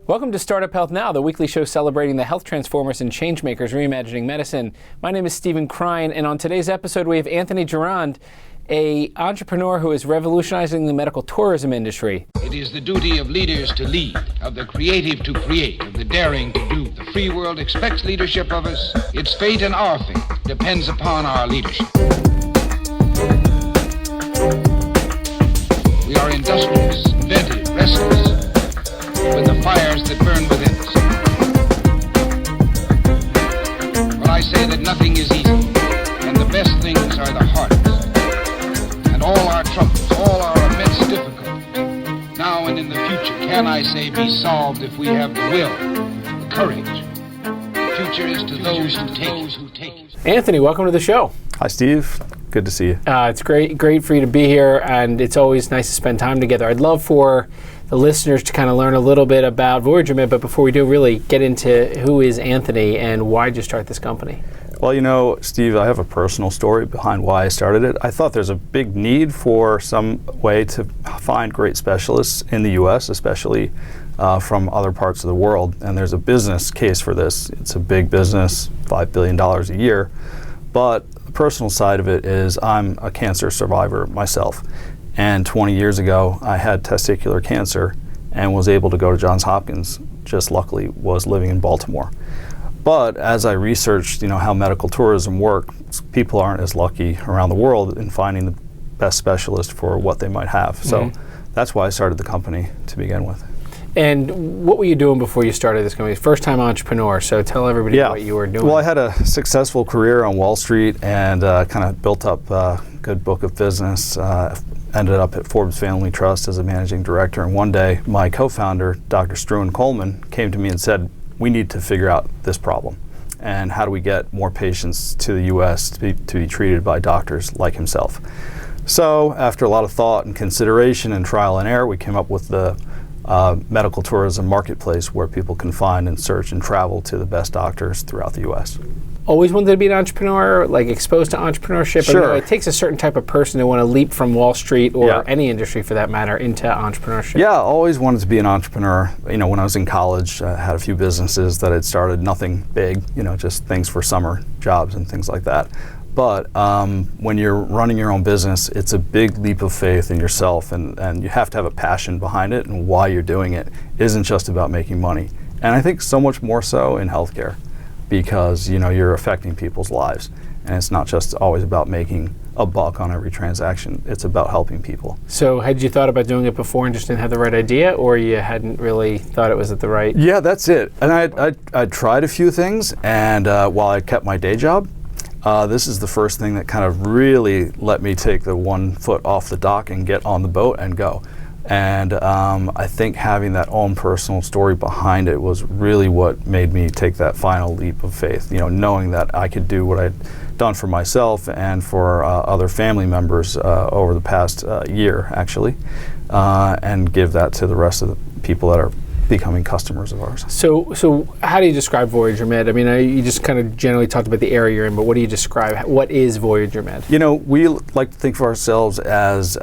Welcome to Startup Health Now, the weekly show celebrating the health transformers and changemakers reimagining medicine. My name is Stephen Krein, and on today's episode we have Anthony Girand, an entrepreneur who is revolutionizing the medical tourism industry. It is the duty of leaders to lead, of the creative to create, of the daring to do. The free world expects leadership of us. Its fate and our fate depends upon our leadership. We are industrious, inventive, restless, with the fires that burn within us. But I say that nothing is easy, and the best things are the hardest. And all our troubles, all our immense difficulties, now and in the future, can I say, be solved if we have the will, the courage. The future is to those who take. Anthony, welcome to the show. Hi, Steve. Good to see you. It's great for you to be here, and it's always nice to spend time together. I'd love for the listeners to kind of learn a little bit about VoyagerMed, but before we do, really get into who is Anthony and why did you start this company? Well, you know, Steve, I have a personal story behind why I started it. I thought there's a big need for some way to find great specialists in the U.S., especially from other parts of the world, and there's a business case for this. It's a big business, $5 billion a year, but the personal side of it is I'm a cancer survivor myself. And 20 years ago, I had testicular cancer and was able to go to Johns Hopkins, just luckily was living in Baltimore. But as I researched, how medical tourism works, people aren't as lucky around the world in finding the best specialist for what they might have. So that's why I started the company to begin with. And what were you doing before you started this company? First-time entrepreneur, so tell everybody what you were doing. Well, I had a successful career on Wall Street and kind of built up a good book of business. Ended up at Forbes Family Trust as a managing director, and one day my co-founder, Dr. Struan Coleman, came to me and said, we need to figure out this problem, and how do we get more patients to the U.S. to be treated by doctors like himself. So after a lot of thought and consideration and trial and error, we came up with the medical tourism marketplace where people can find and search and travel to the best doctors throughout the U.S. Always wanted to be an entrepreneur, like exposed to entrepreneurship? Sure. I mean, it takes a certain type of person to want to leap from Wall Street or any industry for that matter into entrepreneurship. Yeah, always wanted to be an entrepreneur. When I was in college, I had a few businesses that I'd started, nothing big, just things for summer jobs and things like that. But when you're running your own business, it's a big leap of faith in yourself, and you have to have a passion behind it, and why you're doing it isn't just about making money. And I think so much more so in healthcare, because you're affecting people's lives, and it's not just always about making a buck on every transaction. It's about helping people. So had you thought about doing it before and just didn't have the right idea, or you hadn't really thought it was at the right? Yeah, that's it. And I tried a few things, and while I kept my day job, this is the first thing that kind of really let me take the 1 foot off the dock and get on the boat and go. And I think having that own personal story behind it was really what made me take that final leap of faith, knowing that I could do what I'd done for myself and for other family members over the past year, actually, and give that to the rest of the people that are becoming customers of ours. So how do you describe VoyagerMed? I mean, you just kind of generally talked about the area you're in, but what do you describe? What is VoyagerMed? We like to think of ourselves as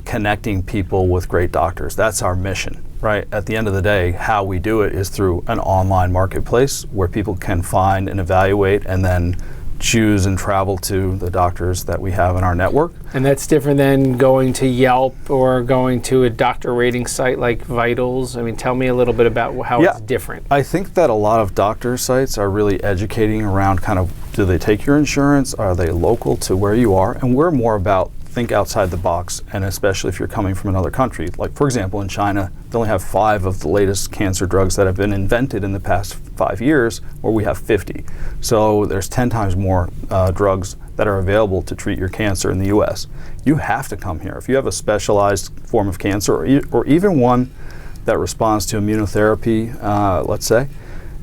connecting people with great doctors. That's our mission, right? At the end of the day, how we do it is through an online marketplace where people can find and evaluate and then choose and travel to the doctors that we have in our network. And that's different than going to Yelp or going to a doctor rating site like Vitals. I mean, tell me a little bit about how it's different. I think that a lot of doctor sites are really educating around kind of, do they take your insurance? Are they local to where you are? And we're more about think outside the box, and especially if you're coming from another country. Like, for example, in China, they only have 5 of the latest cancer drugs that have been invented in the past 5 years, where we have 50. So there's 10 times more drugs that are available to treat your cancer in the US. You have to come here. If you have a specialized form of cancer, or even one that responds to immunotherapy, let's say,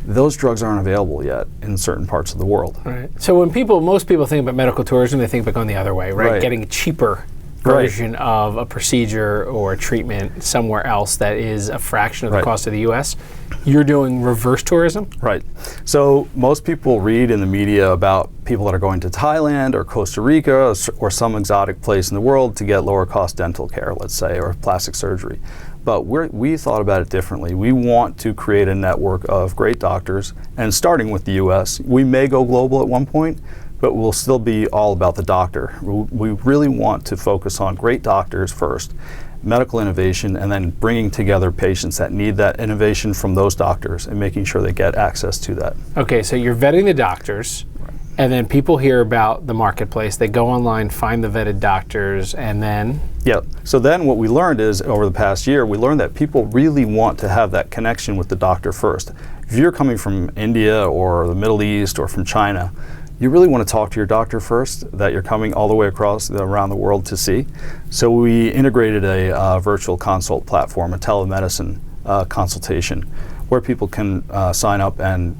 those drugs aren't available yet in certain parts of the world. Right. So when most people think about medical tourism, they think about going the other way, right? Getting cheaper version of a procedure or a treatment somewhere else that is a fraction of the cost of the U.S. You're doing reverse tourism? Right. So most people read in the media about people that are going to Thailand or Costa Rica or some exotic place in the world to get lower cost dental care, let's say, or plastic surgery. But we thought about it differently. We want to create a network of great doctors, and starting with the U.S., we may go global at one point, but we'll still be all about the doctor. We really want to focus on great doctors first, medical innovation, and then bringing together patients that need that innovation from those doctors and making sure they get access to that. Okay, so you're vetting the doctors, and then people hear about the marketplace. They go online, find the vetted doctors, and then? Yeah, so then what we learned is, over the past year, we learned that people really want to have that connection with the doctor first. If you're coming from India or the Middle East or from China, you really want to talk to your doctor first, that you're coming all the way around the world to see. So we integrated a virtual consult platform, a telemedicine consultation, where people can sign up and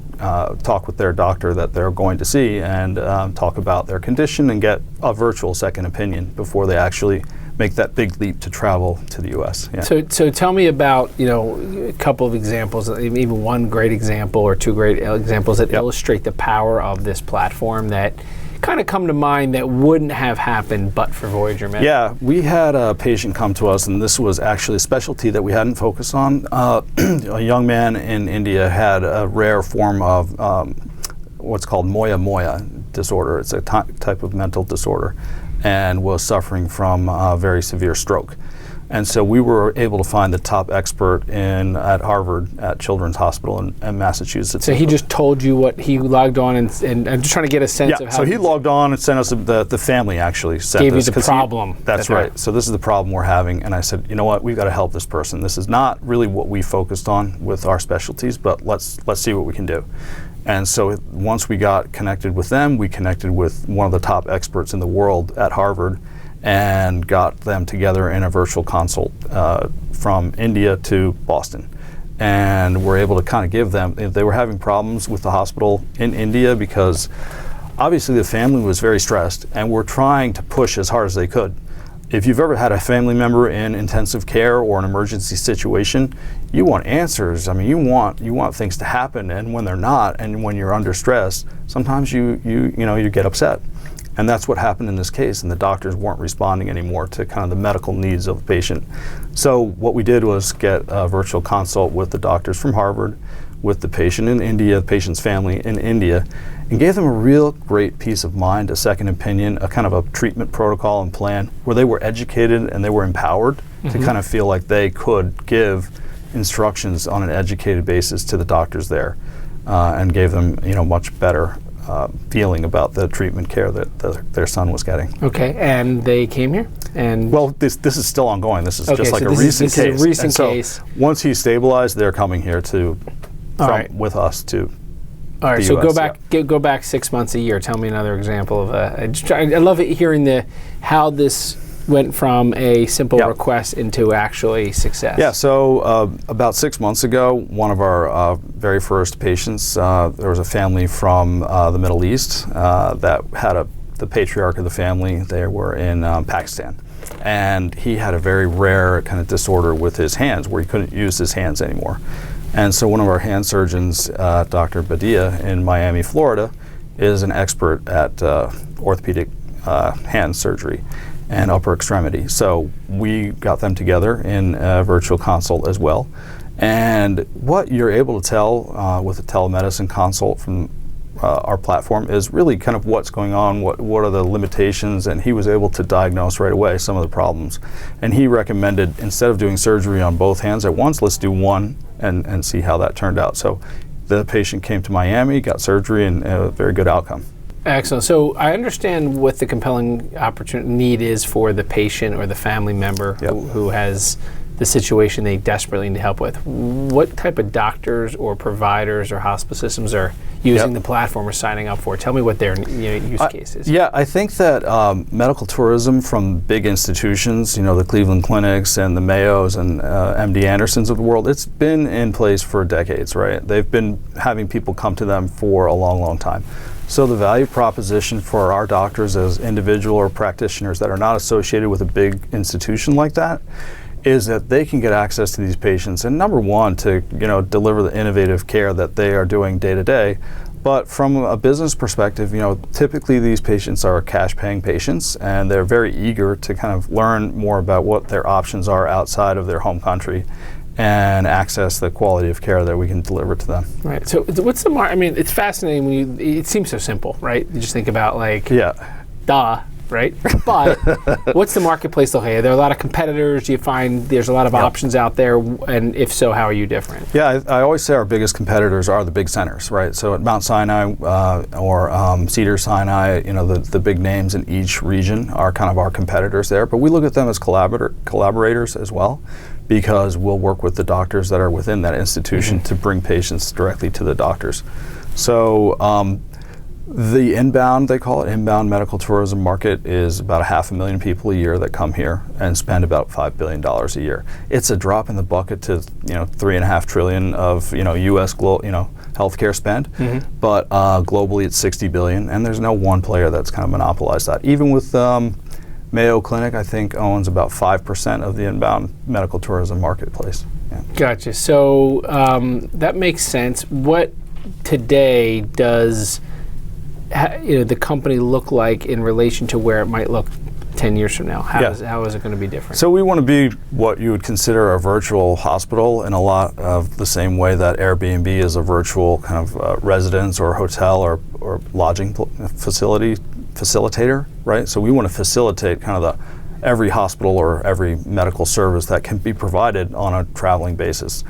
talk with their doctor that they're going to see and talk about their condition and get a virtual second opinion before they actually make that big leap to travel to the U.S. Yeah. So tell me about, a couple of examples, even one great example or two great examples that illustrate the power of this platform that kind of come to mind that wouldn't have happened but for Voyager Med. Yeah, we had a patient come to us, and this was actually a specialty that we hadn't focused on. A young man in India had a rare form of what's called moya disorder. It's a type of mental disorder, and was suffering from a very severe stroke. And so we were able to find the top expert at Harvard at Children's Hospital in Massachusetts. So he just told you what he logged on, and I'm just trying to get a sense of how. So he logged on and sent us, the family actually sent gave us. You the problem. That's right. So this is the problem we're having. And I said, you know what, we've got to help this person. This is not really what we focused on with our specialties, but let's see what we can do. And so once we got connected with them, we connected with one of the top experts in the world at Harvard and got them together in a virtual consult from India to Boston. And we're able to kind of give them, they were having problems with the hospital in India because obviously the family was very stressed, and we're trying to push as hard as they could. If you've ever had a family member in intensive care or an emergency situation, you want answers. I mean, you want things to happen, and when they're not, and when you're under stress, sometimes you get upset. And that's what happened in this case, and the doctors weren't responding anymore to kind of the medical needs of the patient. So what we did was get a virtual consult with the doctors from Harvard, with the patient in India, the patient's family in India, and gave them a real great peace of mind, a second opinion, a kind of a treatment protocol and plan where they were educated and they were empowered to kind of feel like they could give instructions on an educated basis to the doctors there, and gave them much better feeling about the treatment care that their son was getting. Okay, and they came here? And well, this is still ongoing. This is just like a recent case. This is a recent case. Once he's stabilized, they're coming here with us to. All right, so go back 6 months, a year. Tell me another example of I love it hearing how this went from a simple request into actually success. Yeah, so about 6 months ago, one of our very first patients, there was a family from the Middle East that had the patriarch of the family. They were in Pakistan. And he had a very rare kind of disorder with his hands where he couldn't use his hands anymore. And so one of our hand surgeons, Dr. Badia in Miami, Florida, is an expert at orthopedic hand surgery and upper extremity. So we got them together in a virtual consult as well. And what you're able to tell with a telemedicine consult from our platform is really kind of what's going on, what are the limitations, and he was able to diagnose right away some of the problems. And he recommended, instead of doing surgery on both hands at once, let's do one and see how that turned out. So the patient came to Miami, got surgery, and a very good outcome. Excellent. So I understand what the compelling need is for the patient or the family member who has the situation they desperately need help with. What type of doctors or providers or hospice systems are using the platform or signing up for? Tell me what their use case is. Yeah, I think that medical tourism from big institutions, the Cleveland Clinics and the Mayos and MD Andersons of the world, it's been in place for decades, right? They've been having people come to them for a long, long time. So the value proposition for our doctors as individual or practitioners that are not associated with a big institution like that is that they can get access to these patients, and number one, to deliver the innovative care that they are doing day to day. But from a business perspective, typically these patients are cash-paying patients, and they're very eager to kind of learn more about what their options are outside of their home country and access the quality of care that we can deliver to them. Right. So what's the I mean, it's fascinating when it seems so simple, right? You just think about duh, right? But what's the marketplace look like? Are there a lot of competitors? Do you find there's a lot of options out there? And if so, how are you different? Yeah, I always say our biggest competitors are the big centers, right? So at Mount Sinai or Cedars-Sinai, the big names in each region are kind of our competitors there. But we look at them as collaborators as well, because we'll work with the doctors that are within that institution to bring patients directly to the doctors. So the inbound, they call it inbound medical tourism market, is about 500,000 people a year that come here and spend about $5 billion a year. It's a drop in the bucket to $3.5 trillion of U.S. healthcare spend, but globally it's $60 billion, and there's no one player that's kind of monopolized that. Even with Mayo Clinic, I think, owns about 5% of the inbound medical tourism marketplace. Yeah. Gotcha. So that makes sense. What today does the company look like in relation to where it might look 10 years from now? How is it going to be different? So we want to be what you would consider a virtual hospital in a lot of the same way that Airbnb is a virtual kind of residence or hotel or lodging facilitator, right? So we want to facilitate kind of every hospital or every medical service that can be provided on a traveling basis.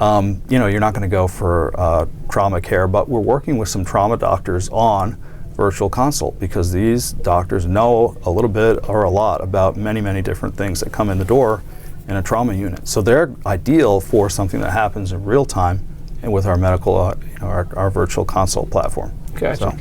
You're not going to go for trauma care, but we're working with some trauma doctors on virtual consult because these doctors know a little bit or a lot about many, many different things that come in the door in a trauma unit. So they're ideal for something that happens in real time and with our medical, our virtual consult platform. Gotcha.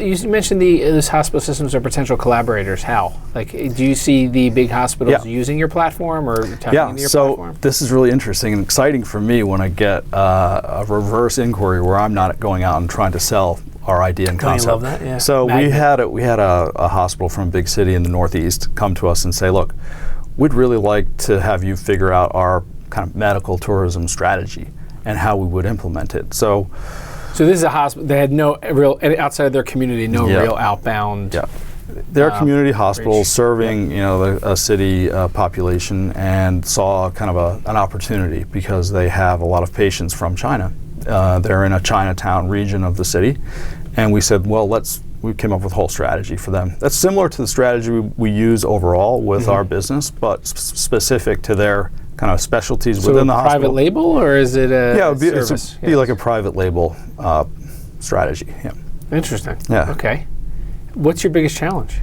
You mentioned those hospital systems are potential collaborators. How? Do you see the big hospitals using your platform or tapping into your platform? So this is really interesting and exciting for me when I get a reverse inquiry where I'm not going out and trying to sell our idea and concept. I love that. Yeah. So we had a hospital from a big city in the Northeast come to us and say, look, we'd really like to have you figure out our kind of medical tourism strategy and how we would implement it. So this is a hospital. They had no real outside of their community, real outbound. Yeah, they're a community hospital serving a city population, and saw kind of an opportunity because they have a lot of patients from China. They're in a Chinatown region of the city, and we said, well, we came up with a whole strategy for them. That's similar to the strategy we use overall with our business, but specific to their kind of specialties within the hospital. So private label, or is it a service? It'd be like a private label strategy. Yeah. Interesting. Yeah. Okay. What's your biggest challenge?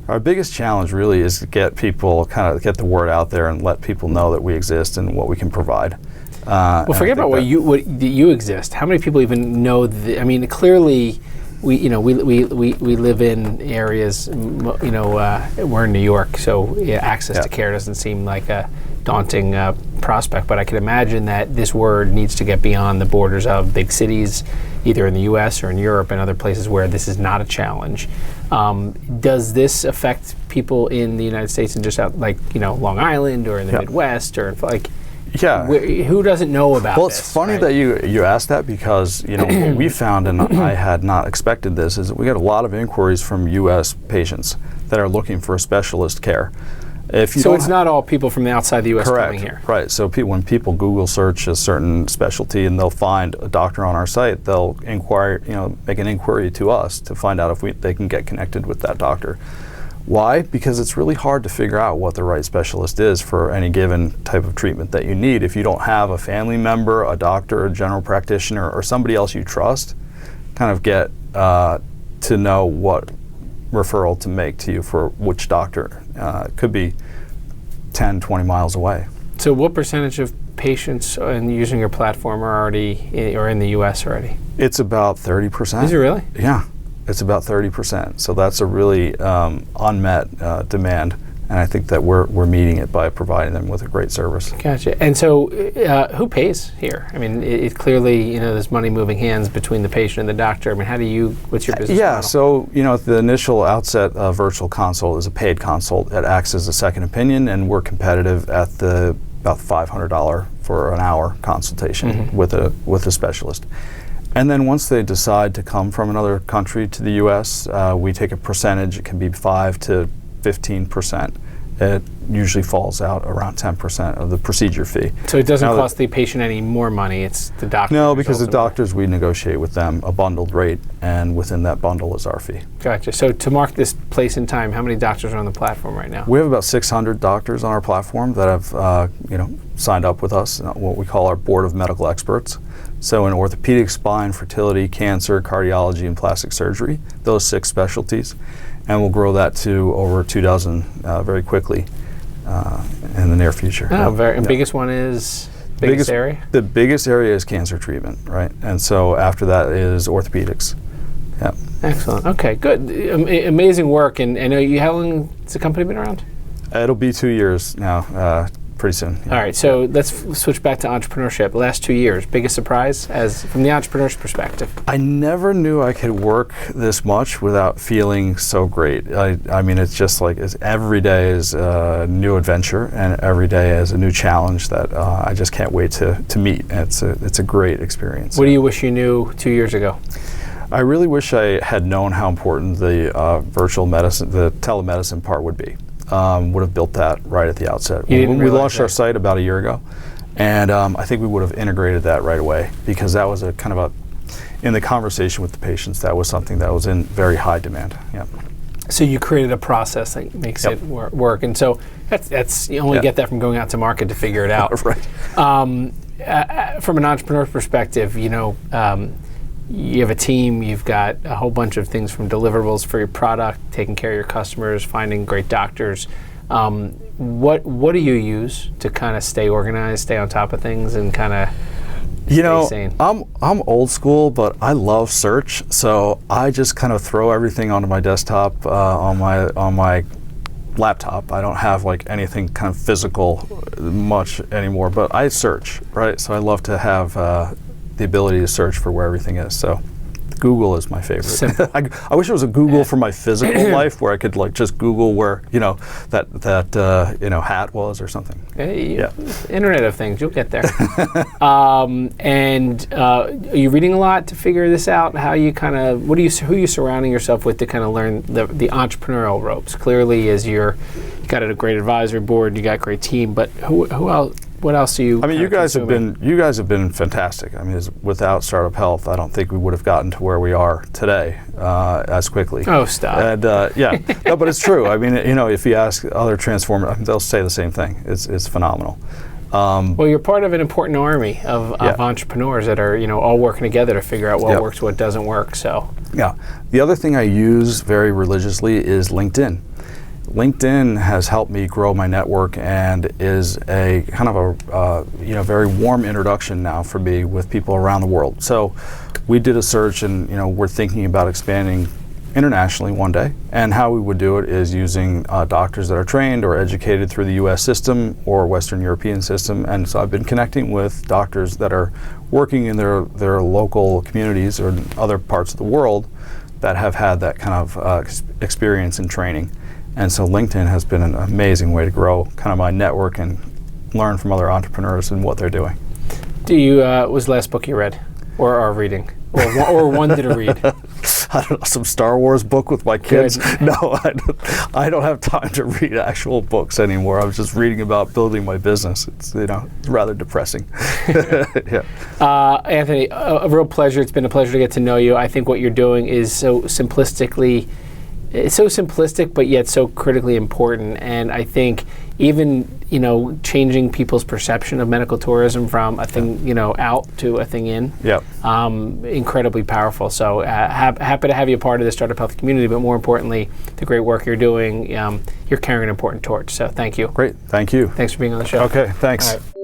Our biggest challenge really is to get the word out there and let people know that we exist and what we can provide. Well, forget about what you exist. How many people even know? I mean, clearly, we live in areas. We're in New York, so access to care doesn't seem like a daunting prospect. But I can imagine that this word needs to get beyond the borders of big cities, either in the U.S. or in Europe and other places where this is not a challenge. Does this affect people in the United States and just out Long Island or in the Midwest or who doesn't know about this? Well, it's funny that you asked that because what we found, and I had not expected this, is that we get a lot of inquiries from U.S. patients that are looking for specialist care. So it's not all people from the outside the U.S. coming here. Right. So when people Google search a certain specialty and they'll find a doctor on our site, they'll inquire, make an inquiry to us to find out if they can get connected with that doctor. Why? Because it's really hard to figure out what the right specialist is for any given type of treatment that you need if you don't have a family member, a doctor, a general practitioner, or somebody else you trust kind of get to know what referral to make to you for which doctor. It could be 10, 20 miles away. So what percentage of patients using your platform are already or in the U.S. already? It's about 30%. Is it really? Yeah. It's about 30%. So that's a really unmet demand And I think that we're meeting it by providing them with a great service. Gotcha. And so, who pays here? I mean, it clearly, there's money moving hands between the patient and the doctor. I mean, what's your business model? So, at the initial outset, a virtual consult is a paid consult. It acts as a second opinion, and we're competitive at about $500 for an hour consultation with a specialist. And then once they decide to come from another country to the U.S., we take a percentage. It can be 5 to 15%. It usually falls out around 10% of the procedure fee. So it doesn't cost the patient any more money, it's the doctor? No, because the doctors, we negotiate with them a bundled rate, and within that bundle is our fee. Gotcha. So to mark this place in time, how many doctors are on the platform right now? We have about 600 doctors on our platform that have signed up with us, what we call our board of medical experts. So in orthopedic, spine, fertility, cancer, cardiology, and plastic surgery, those 6 specialties. And we'll grow that to over 24 very quickly in the near future. And biggest one is? Biggest area? The biggest area is cancer treatment, right? And so after that is orthopedics. Yeah. Excellent. Okay, good. Amazing work. And I know how long has the company been around? It'll be 2 years now. Pretty soon. Yeah. All right, so let's switch back to entrepreneurship. The last 2 years, biggest surprise from the entrepreneur's perspective? I never knew I could work this much without feeling so great. I mean, it's just like every day is a new adventure, and every day is a new challenge that I just can't wait to meet. It's a great experience. What do you wish you knew 2 years ago? I really wish I had known how important the virtual medicine, the telemedicine part would be. Would have built that right at the outset. We launched our site about a year ago, and I think we would have integrated that right away, because that was in the conversation with the patients, that was something that was in very high demand. Yeah. So you created a process that makes it work, and so that's you only get that from going out to market to figure it out. Right. From an entrepreneur perspective, you have a team, you've got a whole bunch of things from deliverables for your product, taking care of your customers, finding great doctors. What do you use to kind of stay organized, stay on top of things, and kind of stay sane? I'm old school, but I love search, so I just kind of throw everything onto my desktop on my laptop. I don't have like anything kind of physical much anymore, but I search, right? So I love to have the ability to search for where everything is. So Google is my favorite. I wish it was a Google for my physical life, where I could like just Google where that hat was or something. Internet of Things, you'll get there. And are you reading a lot to figure this out? How you kind of who are you surrounding yourself with to kind of learn the entrepreneurial ropes? Clearly, as you got a great advisory board, you got a great team, but who else? What else do you? I mean, you guys have been fantastic. I mean, without Startup Health, I don't think we would have gotten to where we are today as quickly. Oh, stop. And no, but it's true. I mean, if you ask other transformers, they'll say the same thing. It's phenomenal. Well, you're part of an important army of entrepreneurs that are all working together to figure out what works, what doesn't work. So yeah, the other thing I use very religiously is LinkedIn. LinkedIn has helped me grow my network and is a kind of a very warm introduction now for me with people around the world. So we did a search, and we're thinking about expanding internationally one day, and how we would do it is using doctors that are trained or educated through the U.S. system or Western European system. And so I've been connecting with doctors that are working in their local communities or other parts of the world that have had that kind of experience and training. And so LinkedIn has been an amazing way to grow kind of my network and learn from other entrepreneurs and what they're doing. What was the last book you read or are reading? Or one to read? I don't know, some Star Wars book with my kids. Good. No, I don't have time to read actual books anymore. I was just reading about building my business. It's rather depressing. Yeah. Anthony, a real pleasure. It's been a pleasure to get to know you. I think what you're doing is so simplistic, but yet so critically important. And I think even changing people's perception of medical tourism from a thing out to a thing in. Yeah. Incredibly powerful. So happy to have you a part of the Startup Health community, but more importantly, the great work you're doing. You're carrying an important torch. So thank you. Great. Thank you. Thanks for being on the show. Okay. Thanks. All right.